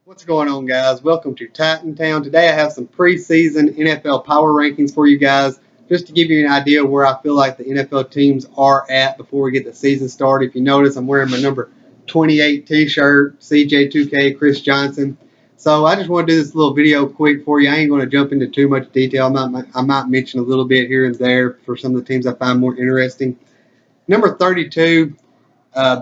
What's going on, guys? Welcome to Titan Town. Today I have some preseason NFL power rankings for you guys, just to give you an idea where I feel like the NFL teams are at before we get the season started. If you notice, I'm wearing my number 28 t-shirt, CJ2K, Chris Johnson. So I just want to do this little video quick for you. I ain't going to jump into too much detail. I might mention a little bit here and there for some of the teams I find more interesting. Number 32.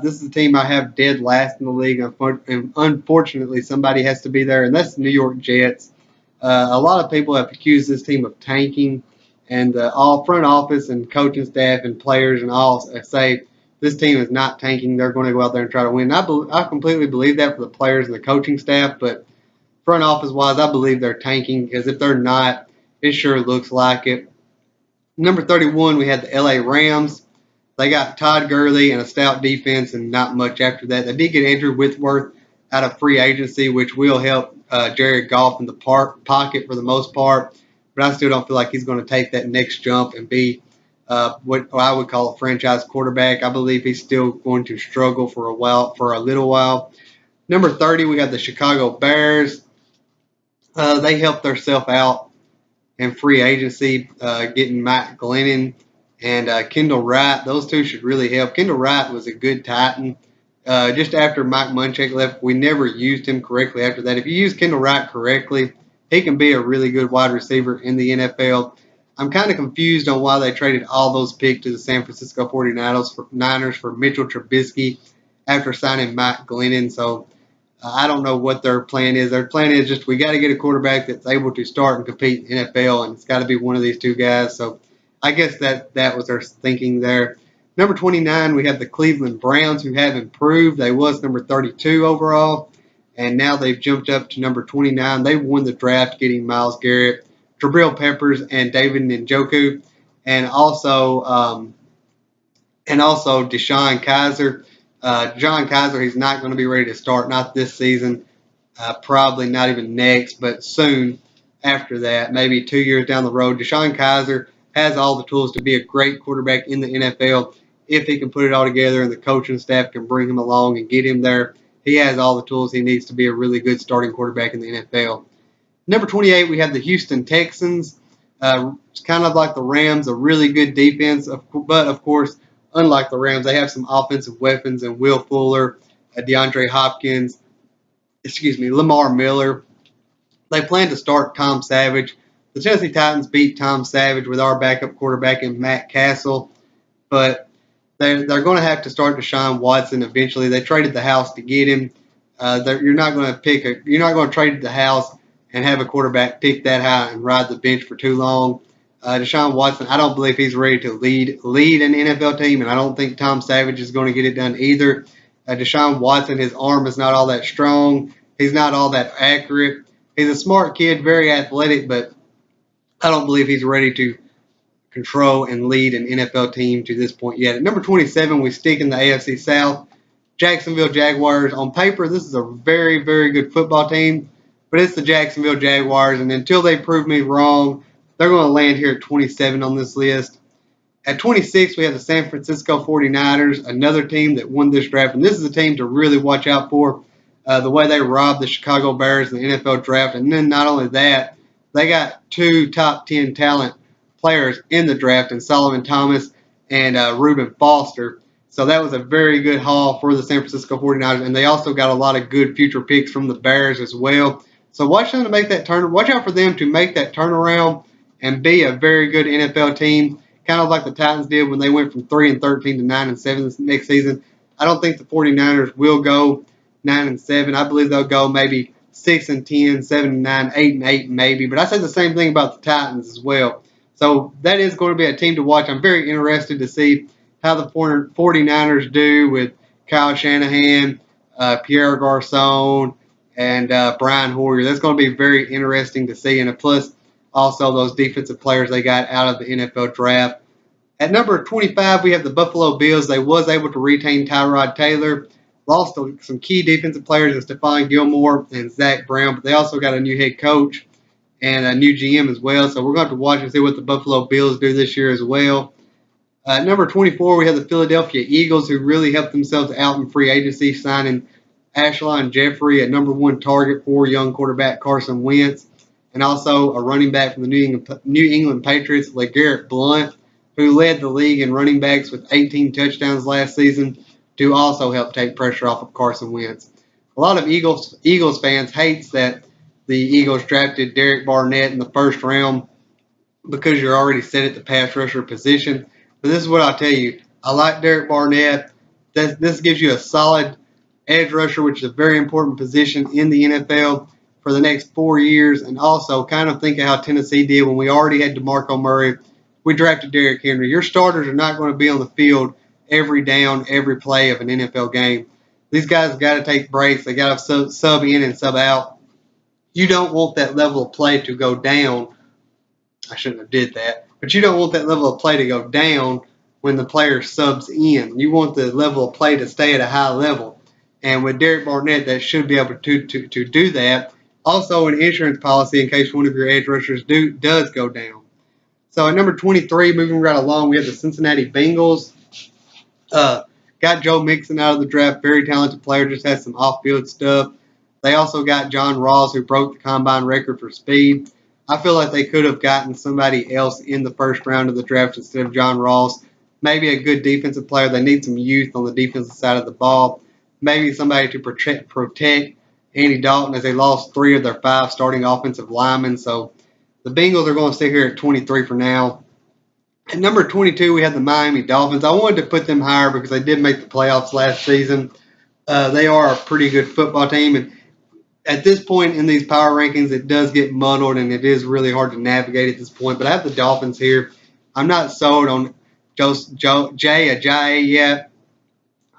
This is the team I have dead last in the league, and unfortunately, somebody has to be there, and that's the New York Jets. A lot of people have accused this team of tanking, and all front office and coaching staff and players and all say this team is not tanking. They're going to go out there and try to win. I completely believe that for the players and the coaching staff, but front office wise, I believe they're tanking because if they're not, it sure looks like it. Number 31, we had the LA Rams. They got Todd Gurley and a stout defense and not much after that. They did get Andrew Whitworth out of free agency, which will help Jared Goff in the pocket for the most part. But I still don't feel like he's going to take that next jump and be what I would call a franchise quarterback. I believe he's still going to struggle for a little while. Number 30, we got the Chicago Bears. They helped themselves out in free agency, getting Matt Glennon and Kendall Wright. Those two should really help. Kendall Wright was a good Titan. Just after Mike Munchak left, we never used him correctly after that. If you use Kendall Wright correctly, he can be a really good wide receiver in the NFL. I'm kind of confused on why they traded all those picks to the San Francisco 49ers for Mitchell Trubisky after signing Mike Glennon. So I don't know what their plan is. Their plan is just we got to get a quarterback that's able to start and compete in the NFL, and it's got to be one of these two guys. So I guess that was their thinking there. Number 29, we have the Cleveland Browns, who have improved. They was number 32 overall, and now they've jumped up to number 29. They won the draft getting Myles Garrett, Jabril Peppers, and David Njoku, and also Deshaun Kaiser. John Kaiser, he's not going to be ready to start, not this season, probably not even next, but soon after that, maybe 2 years down the road. Deshaun Kaiser has all the tools to be a great quarterback in the NFL if he can put it all together and the coaching staff can bring him along and get him there. He has all the tools he needs to be a really good starting quarterback in the NFL. Number 28, we have the Houston Texans. It's kind of like the Rams, a really good defense, but of course, unlike the Rams, they have some offensive weapons in Will Fuller, DeAndre Hopkins, Lamar Miller. They plan to start Tom Savage. The Tennessee Titans beat Tom Savage with our backup quarterback in Matt Castle, but they're going to have to start Deshaun Watson eventually. They traded the house to get him. You're not going to trade the house and have a quarterback pick that high and ride the bench for too long. Deshaun Watson, I don't believe he's ready to lead an NFL team, and I don't think Tom Savage is going to get it done either. Deshaun Watson, his arm is not all that strong. He's not all that accurate. He's a smart kid, very athletic, but I don't believe he's ready to control and lead an NFL team to this point yet. At number 27, we stick in the AFC South. Jacksonville Jaguars. On paper, this is a very, very good football team, but it's the Jacksonville Jaguars, and until they prove me wrong, they're going to land here at 27 on this list. At 26, we have the San Francisco 49ers, another team that won this draft, and this is a team to really watch out for. The way they robbed the Chicago Bears in the NFL draft, and then not only that, they got two top 10 talent players in the draft, in Solomon Thomas and Reuben Foster. So that was a very good haul for the San Francisco 49ers, and they also got a lot of good future picks from the Bears as well. So watch them to make that turn. Watch out for them to make that turnaround and be a very good NFL team, kind of like the Titans did when they went from 3-13 to 9-7 next season. I don't think the 49ers will go 9-7. I believe they'll go maybe 6-10, 7-9, 8-8 maybe. But I say the same thing about the Titans as well. So that is going to be a team to watch. I'm very interested to see how the 49ers do with Kyle Shanahan, Pierre Garcon, and Brian Hoyer. That's going to be very interesting to see. And plus, also those defensive players they got out of the NFL draft. At number 25, we have the Buffalo Bills. They was able to retain Tyrod Taylor. Lost some key defensive players in Stephon Gilmore and Zach Brown, but they also got a new head coach and a new GM as well. So we're going to have to watch and see what the Buffalo Bills do this year as well. Number 24, we have the Philadelphia Eagles, who really helped themselves out in free agency, signing Ashlon Jeffrey, a #1 target for young quarterback Carson Wentz, and also a running back from the New England Patriots, LeGarrette Blount, who led the league in running backs with 18 touchdowns last season, to also help take pressure off of Carson Wentz. A lot of Eagles fans hates that the Eagles drafted Derek Barnett in the first round because you're already set at the pass rusher position. But this is what I'll tell you. I like Derek Barnett. This gives you a solid edge rusher, which is a very important position in the NFL for the next 4 years. And also kind of think of how Tennessee did when we already had DeMarco Murray. We drafted Derrick Henry. Your starters are not going to be on the field every down, every play of an NFL game. These guys have got to take breaks. They got to sub in and sub out. You don't want that level of play to go down. I shouldn't have did that. But you don't want that level of play to go down when the player subs in. You want the level of play to stay at a high level. And with Derek Barnett, that should be able to do that. Also, an insurance policy in case one of your edge rushers does go down. So at number 23, moving right along, we have the Cincinnati Bengals. Got Joe Mixon out of the draft. Very talented player. Just has some off-field stuff. They also got John Ross, who broke the combine record for speed. I feel like they could have gotten somebody else in the first round of the draft instead of John Ross. Maybe a good defensive player. They need some youth on the defensive side of the ball. Maybe somebody to protect Andy Dalton, as they lost 3 of their 5 starting offensive linemen. So the Bengals are going to stay here at 23 for now. At number 22, we have the Miami Dolphins. I wanted to put them higher because they did make the playoffs last season. They are a pretty good football team. And at this point in these power rankings, it does get muddled, and it is really hard to navigate at this point. But I have the Dolphins here. I'm not sold on Jay Ajayi yet.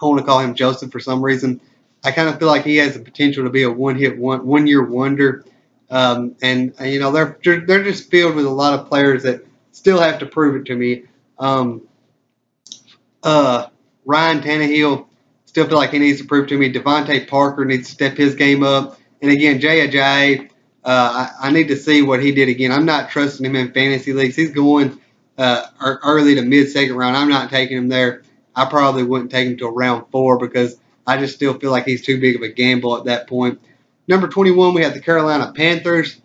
I want to call him Joseph for some reason. I kind of feel like he has the potential to be a one-year wonder. And you know, they're just filled with a lot of players that still have to prove it to me. Ryan Tannehill, still feel like he needs to prove to me. Devontae Parker needs to step his game up. And again, Jay Ajayi, I need to see what he did again. I'm not trusting him in fantasy leagues. He's going early to mid-second round. I'm not taking him there. I probably wouldn't take him till round 4 because I just still feel like he's too big of a gamble at that point. Number 21, we have the Carolina Panthers.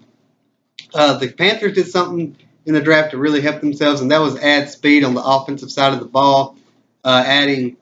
The Panthers did something in the draft to really help themselves, and that was add speed on the offensive side of the ball, adding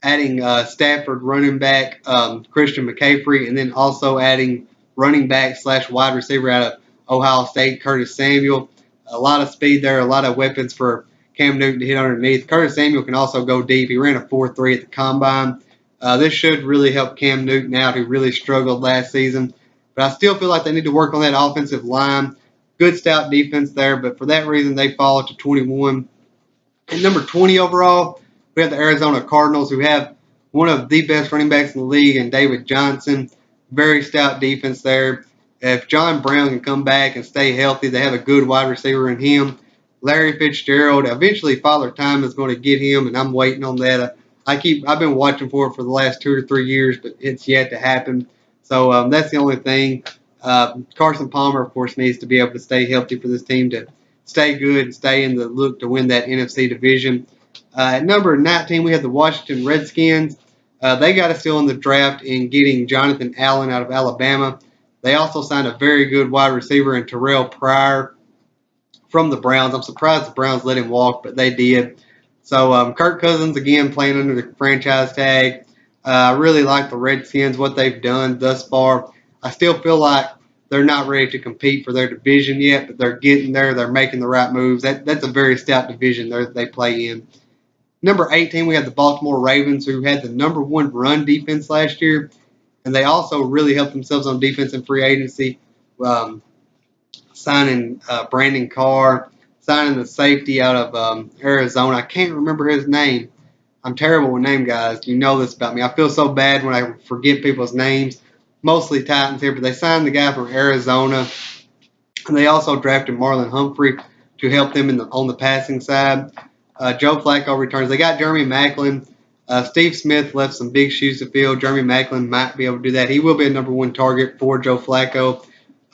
Stafford running back Christian McCaffrey, and then also adding running back / wide receiver out of Ohio State, Curtis Samuel. A lot of speed there, a lot of weapons for Cam Newton to hit underneath. Curtis Samuel can also go deep. He ran a 4.3 at the combine. This should really help Cam Newton out, who really struggled last season. But I still feel like they need to work on that offensive line. Good stout defense there, but for that reason, they fall to 21. And number 20 overall, we have the Arizona Cardinals, who have one of the best running backs in the league, and David Johnson. Very stout defense there. If John Brown can come back and stay healthy, they have a good wide receiver in him. Larry Fitzgerald, eventually Father Time is going to get him, and I'm waiting on that. I've been watching for it for the last 2 or 3 years, but it's yet to happen. So that's the only thing. Carson Palmer, of course, needs to be able to stay healthy for this team to stay good and stay in the look to win that NFC division. At number 19, we have the Washington Redskins. They got a steal in the draft in getting Jonathan Allen out of Alabama. They also signed a very good wide receiver in Terrell Pryor from the Browns. I'm surprised the Browns let him walk, but they did. So Kirk Cousins, again, playing under the franchise tag. I really like the Redskins, what they've done thus far. I still feel like they're not ready to compete for their division yet, but they're getting there. They're making the right moves. That's a very stout division they play in. Number 18, we have the Baltimore Ravens, who had the #1 run defense last year, and they also really helped themselves on defense and free agency, signing Brandon Carr, signing the safety out of Arizona. I can't remember his name. I'm terrible with name guys. You know this about me. I feel so bad when I forget people's names. Mostly Titans here, but they signed the guy from Arizona, and they also drafted Marlon Humphrey to help them on the passing side. Joe Flacco returns. They got Jeremy Maclin. Steve Smith left some big shoes to fill. Jeremy Maclin might be able to do that. He will be a #1 target for Joe Flacco.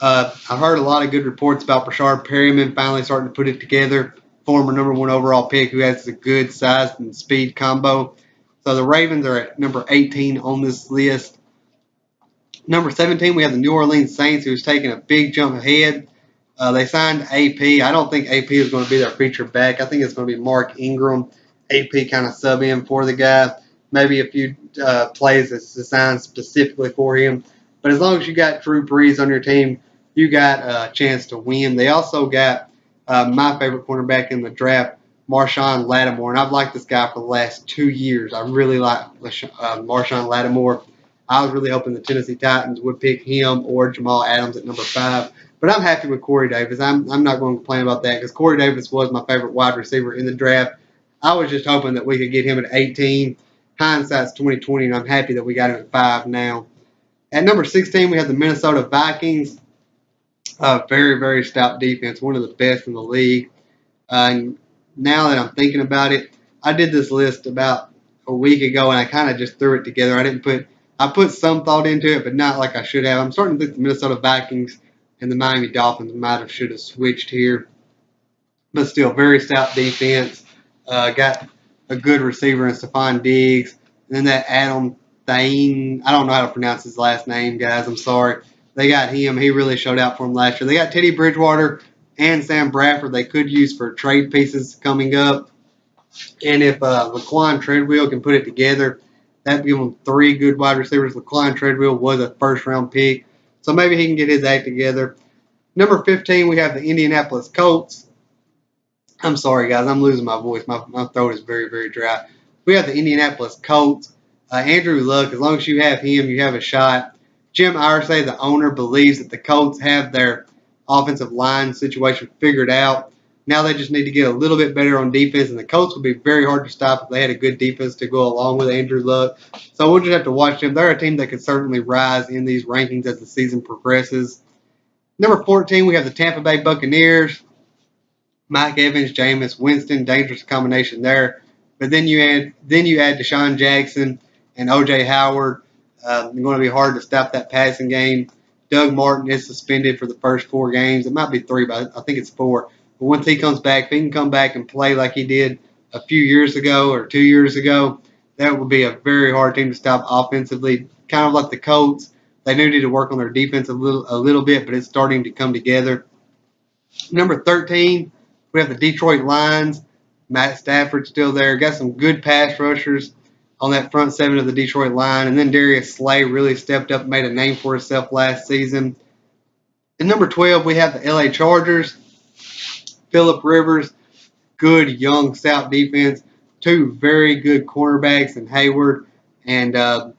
I heard a lot of good reports about Brashard Perryman finally starting to put it together. Former #1 overall pick who has a good size and speed combo. So the Ravens are at number 18 on this list. Number 17, we have the New Orleans Saints, who's taking a big jump ahead. They signed AP. I don't think AP is going to be their feature back. I think it's going to be Mark Ingram. AP kind of sub in for the guy. Maybe a few plays that's designed specifically for him. But as long as you got Drew Brees on your team, you got a chance to win. They also got my favorite cornerback in the draft, Marshawn Lattimore. And I've liked this guy for the last 2 years. I really like Marshawn Lattimore. I was really hoping the Tennessee Titans would pick him or Jamal Adams at number 5. But I'm happy with Corey Davis. I'm not going to complain about that because Corey Davis was my favorite wide receiver in the draft. I was just hoping that we could get him at 18. Hindsight's 2020, and I'm happy that we got him at 5 now. At number 16, we have the Minnesota Vikings. Very, very stout defense, one of the best in the league. And now that I'm thinking about it, I did this list about a week ago, and I kind of just threw it together. I put some thought into it, but not like I should have. I'm starting to think the Minnesota Vikings and the Miami Dolphins should have switched here. But still, very stout defense. Got a good receiver in Stephon Diggs. And then that Adam Thane, I don't know how to pronounce his last name, guys. I'm sorry. They got him. He really showed out for them last year. They got Teddy Bridgewater and Sam Bradford they could use for trade pieces coming up. And if Laquan Treadwell can put it together, that'd give them 3 good wide receivers. Laquan Treadwell was a first-round pick, so maybe he can get his act together. Number 15, we have the Indianapolis Colts. I'm sorry, guys. I'm losing my voice. My throat is very, very dry. We have the Indianapolis Colts. Andrew Luck, as long as you have him, you have a shot. Jim Irsay, the owner, believes that the Colts have their offensive line situation figured out. Now they just need to get a little bit better on defense, and the Colts would be very hard to stop if they had a good defense to go along with Andrew Luck. So we'll just have to watch them. They're a team that could certainly rise in these rankings as the season progresses. Number 14, we have the Tampa Bay Buccaneers. Mike Evans, Jameis Winston, dangerous combination there. But then you add Deshaun Jackson and O.J. Howard. It's going to be hard to stop that passing game. Doug Martin is suspended for the first 4 games. It might be 3, but I think it's 4. But once he comes back, if he can come back and play like he did a few years ago or 2 years ago, that would be a very hard team to stop offensively. Kind of like the Colts. They do need to work on their defense a little bit, but it's starting to come together. Number 13, we have the Detroit Lions. Matt Stafford's still there. Got some good pass rushers on that front 7 of the Detroit line. And then Darius Slay really stepped up and made a name for himself last season. At number 12, we have the LA Chargers. Phillip Rivers, good young stout defense. 2 very good cornerbacks in Hayward and I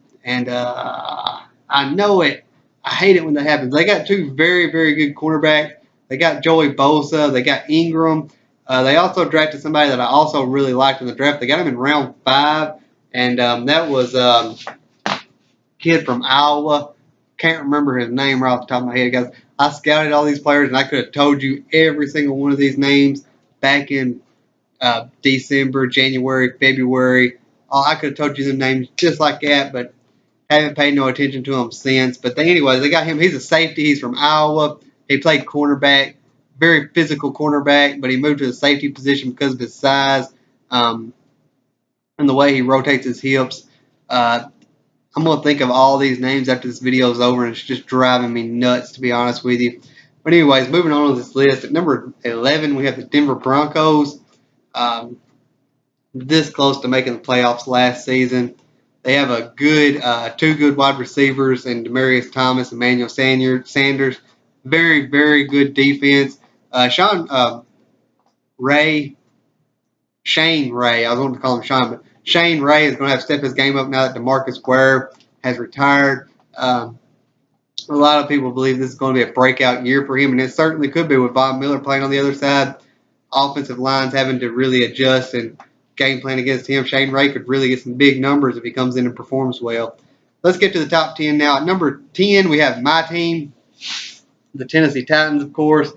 know it. I hate it when that happens. They got 2 very, very good cornerbacks. They got Joey Bosa. They got Ingram. They also drafted somebody that I also really liked in the draft. They got him in round 5, and that was a kid from Iowa. Can't remember his name right off the top of my head, guys. I scouted all these players, and I could have told you every single one of these names back in December, January, February. I could have told you the names just like that, but haven't paid no attention to them since. But anyways, they got him. He's a safety. He's from Iowa. He played cornerback, very physical cornerback, but he moved to the safety position because of his size and the way he rotates his hips. I'm going to think of all these names after this video is over, and it's just driving me nuts, to be honest with you. But anyways, moving on to this list. At number 11, we have the Denver Broncos. This close to making the playoffs last season. They have a good 2 good wide receivers in Demaryius Thomas and Emmanuel Sanders. Very, very good defense. Shane Ray. I was going to call him Sean, but Shane Ray is going to have to step his game up now that DeMarcus Ware has retired. A lot of people believe this is going to be a breakout year for him, and it certainly could be with Von Miller playing on the other side. Offensive lines having to really adjust and game plan against him. Shane Ray could really get some big numbers if he comes in and performs well. Let's get to the top 10 now. At number 10, we have my team, the Tennessee Titans, of course.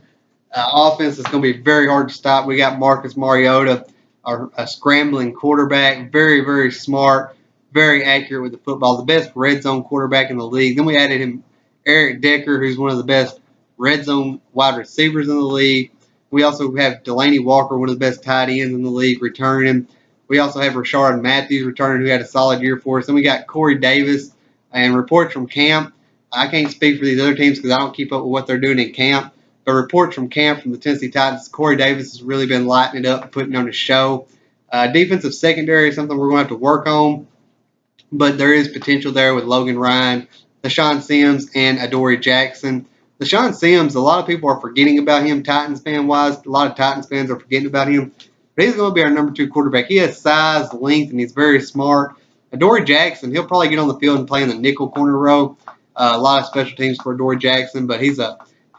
Offense is going to be very hard to stop. We got Marcus Mariota, a scrambling quarterback, very, very smart, very accurate with the football, the best red zone quarterback in the league. Then we added him Eric Decker, who's one of the best red zone wide receivers in the league. We also have Delanie Walker, one of the best tight ends in the league, returning. We also have Rashard Matthews returning, who had a solid year for us. Then we got Corey Davis, and reports from camp I can't speak for these other teams because I don't keep up with what they're doing in camp. But reports from camp from the Tennessee Titans, Corey Davis has really been lighting it up and putting on a show. Defensive secondary is something we're going to have to work on, but there is potential there with Logan Ryan, LaShawn Sims, and Adoree Jackson. LaShawn Sims, a lot of people are forgetting about him, Titans fan wise. A lot of Titans fans are forgetting about him. But he's going to be our number 2 quarterback. He has size, length, and he's very smart. Adoree Jackson, he'll probably get on the field and play in the nickel corner row. A lot of special teams for Adoree Jackson, but he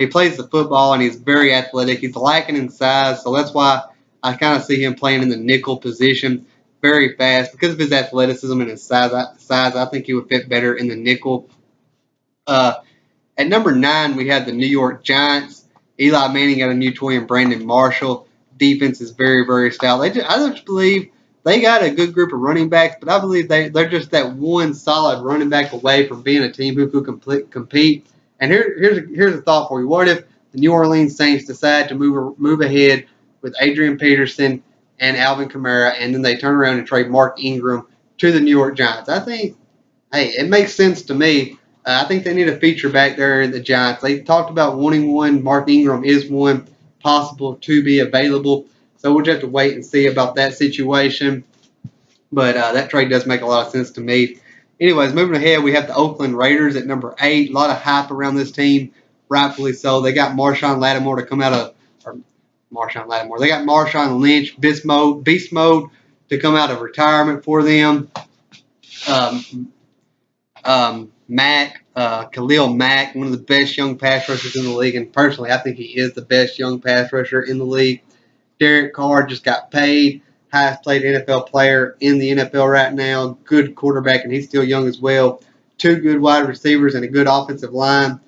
plays the football and he's very athletic. He's lacking in size, so that's why I kind of see him playing in the nickel position. Very fast because of his athleticism and his size. I think he would fit better in the nickel. At number 9, we have the New York Giants. Eli Manning got a new toy in Brandon Marshall. Defense is very, very stout. I just believe they got a good group of running backs, but I believe they're just that one solid running back away from being a team who could compete. And here's a thought for you. What if the New Orleans Saints decide to move ahead with Adrian Peterson and Alvin Kamara, and then they turn around and trade Mark Ingram to the New York Giants? I think, hey, it makes sense to me. I think they need a feature back there in the Giants. They talked about wanting one. Mark Ingram is one possible to be available. So we'll just have to wait and see about that situation. But that trade does make a lot of sense to me. Anyways, moving ahead, we have the Oakland Raiders at number 8. A lot of hype around this team, rightfully so. They got Marshawn Lattimore to come out of Marshawn Lattimore. They got Marshawn Lynch, beast mode to come out of retirement for them. Khalil Mack, one of the best young pass rushers in the league, and personally, I think he is the best young pass rusher in the league. Derek Carr just got paid, highest paid NFL player in the NFL right now. Good quarterback, and he's still young as well. 2 good wide receivers and a good offensive line.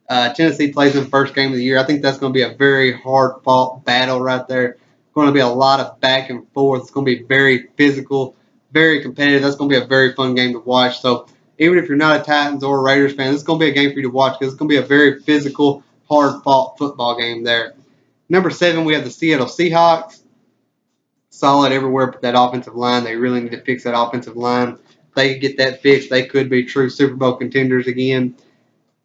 Tennessee plays in the first game of the year. I think that's going to be a very hard-fought battle right there. It's going to be a lot of back and forth. It's going to be very physical, very competitive. That's going to be a very fun game to watch. So even if you're not a Titans or a Raiders fan, this is going to be a game for you to watch because it's going to be a very physical, hard-fought football game there. Number 7, we have the Seattle Seahawks. Solid everywhere but that offensive line. They really need to fix that offensive line. If they could get that fixed, they could be true Super Bowl contenders again.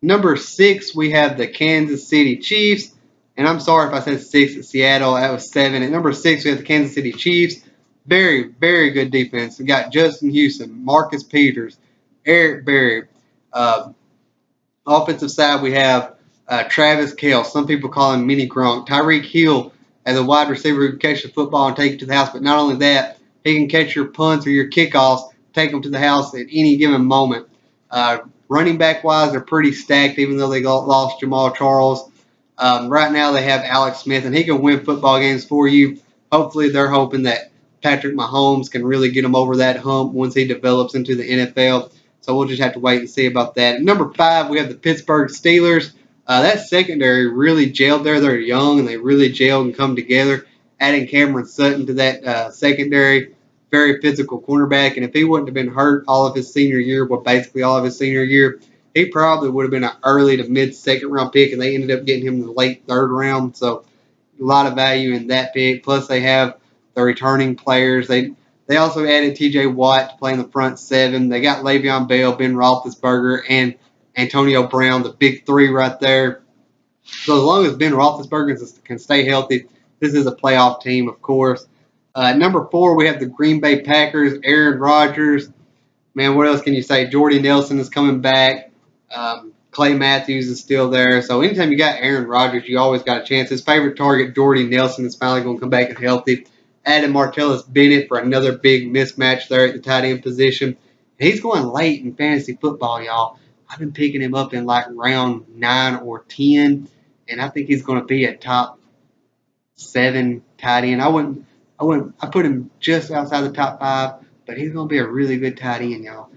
Number 6, we have the Kansas City Chiefs. And I'm sorry if I said 6 at Seattle. That was 7. At number 6, we have the Kansas City Chiefs. Very, very good defense. We got Justin Houston, Marcus Peters, Eric Berry. Offensive side, we have Travis Kelce. Some people call him Mini Gronk. Tyreek Hill as a wide receiver who can catch the football and take it to the house. But not only that, he can catch your punts or your kickoffs, take them to the house at any given moment. Running back wise, they're pretty stacked, even though they lost Jamal Charles. Right now, they have Alex Smith, and he can win football games for you. Hopefully, they're hoping that Patrick Mahomes can really get him over that hump once he develops into the NFL. So we'll just have to wait and see about that. At number 5, we have the Pittsburgh Steelers. That secondary really gelled there. They're young, and they really gelled and come together. Adding Cameron Sutton to that secondary, very physical cornerback. And if he wouldn't have been hurt all of his senior year, well, basically all of his senior year, he probably would have been an early to mid-second round pick, and they ended up getting him in the late 3rd round. So a lot of value in that pick. Plus, they have the returning players. They also added T.J. Watt to play in the front 7. They got Le'Veon Bell, Ben Roethlisberger, and Antonio Brown, the big 3 right there. So as long as Ben Roethlisberger can stay healthy, this is a playoff team, of course. Number 4, we have the Green Bay Packers, Aaron Rodgers. Man, what else can you say? Jordy Nelson is coming back. Clay Matthews is still there. So anytime you got Aaron Rodgers, you always got a chance. His favorite target, Jordy Nelson, is finally going to come back and healthy. Added Martellus Bennett for another big mismatch there at the tight end position. And he's going late in fantasy football, y'all. I've been picking him up in like round 9 or 10, and I think he's going to be a top 7 tight end. I put him just outside the top 5, but he's going to be a really good tight end, y'all.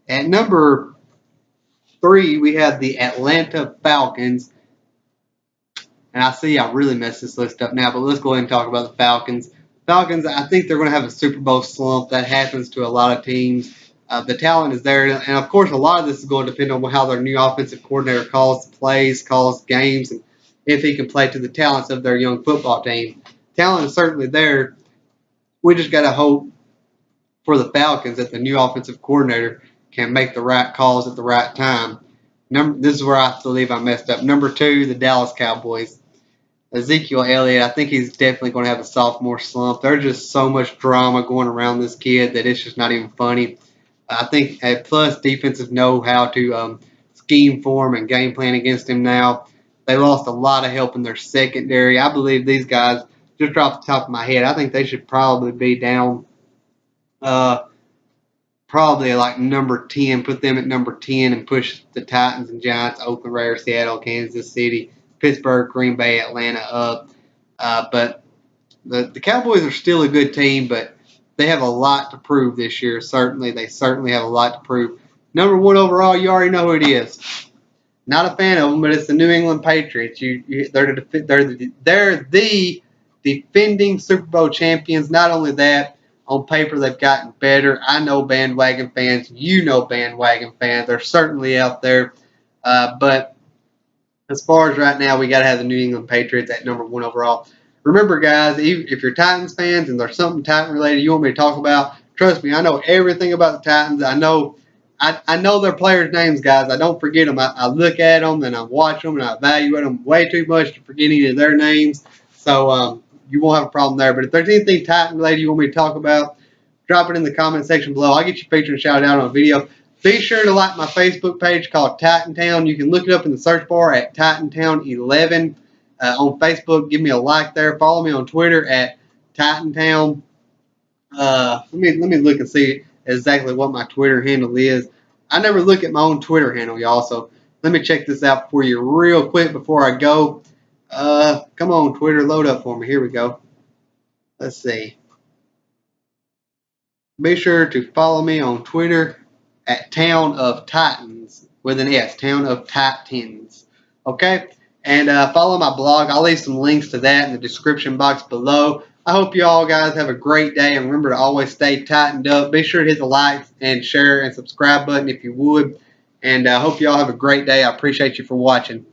At number 3, we have the Atlanta Falcons. And I see I really messed this list up now, but let's go ahead and talk about the Falcons. Falcons, I think they're going to have a Super Bowl slump. That happens to a lot of teams. The talent is there, and of course, a lot of this is going to depend on how their new offensive coordinator calls plays, calls games, and if he can play to the talents of their young football team. Talent is certainly there. We just got to hope for the Falcons that the new offensive coordinator can make the right calls at the right time. This is where I believe I messed up. Number 2, the Dallas Cowboys. Ezekiel Elliott, I think he's definitely going to have a sophomore slump. There's just so much drama going around this kid that it's just not even funny. I think, plus defenses know how to scheme for him and game plan against him now. They lost a lot of help in their secondary. I believe these guys, just off the top of my head, I think they should probably be down uh, probably like number 10, put them at number 10 and push the Titans and Giants, Oakland Raiders, Seattle, Kansas City, Pittsburgh, Green Bay, Atlanta up. But the Cowboys are still a good team, but they have a lot to prove this year. They certainly have a lot to prove. Number 1 overall, you already know who it is. Not a fan of them, but it's the New England Patriots. They're the defending Super Bowl champions. Not only that, on paper they've gotten better. I know bandwagon fans. You know bandwagon fans. They're certainly out there. But as far as right now, we got to have the New England Patriots at number 1 overall. Remember, guys, if you're Titans fans and there's something Titan related you want me to talk about, trust me, I know everything about the Titans. I know their players' names, guys. I don't forget them. I look at them and I watch them and I evaluate them way too much to forget any of their names. So you won't have a problem there. But if there's anything Titan related you want me to talk about, drop it in the comment section below. I'll get you featured and shouted out on a video. Be sure to like my Facebook page called Titantown. You can look it up in the search bar at Titantown11 on Facebook. Give me a like there. Follow me on Twitter at Titantown. Let me look and see exactly what my Twitter handle is. I never look at my own Twitter handle, y'all. So let me check this out for you real quick before I go. Come on, Twitter, load up for me. Here we go. Let's see. Be sure to follow me on Twitter at Town of Titans with an S, Town of Titans. Okay? And follow my blog. I'll leave some links to that in the description box below. I hope you all guys have a great day, and remember to always stay tightened up. Be sure to hit the like and share and subscribe button if you would. And I hope you all have a great day. I appreciate you for watching.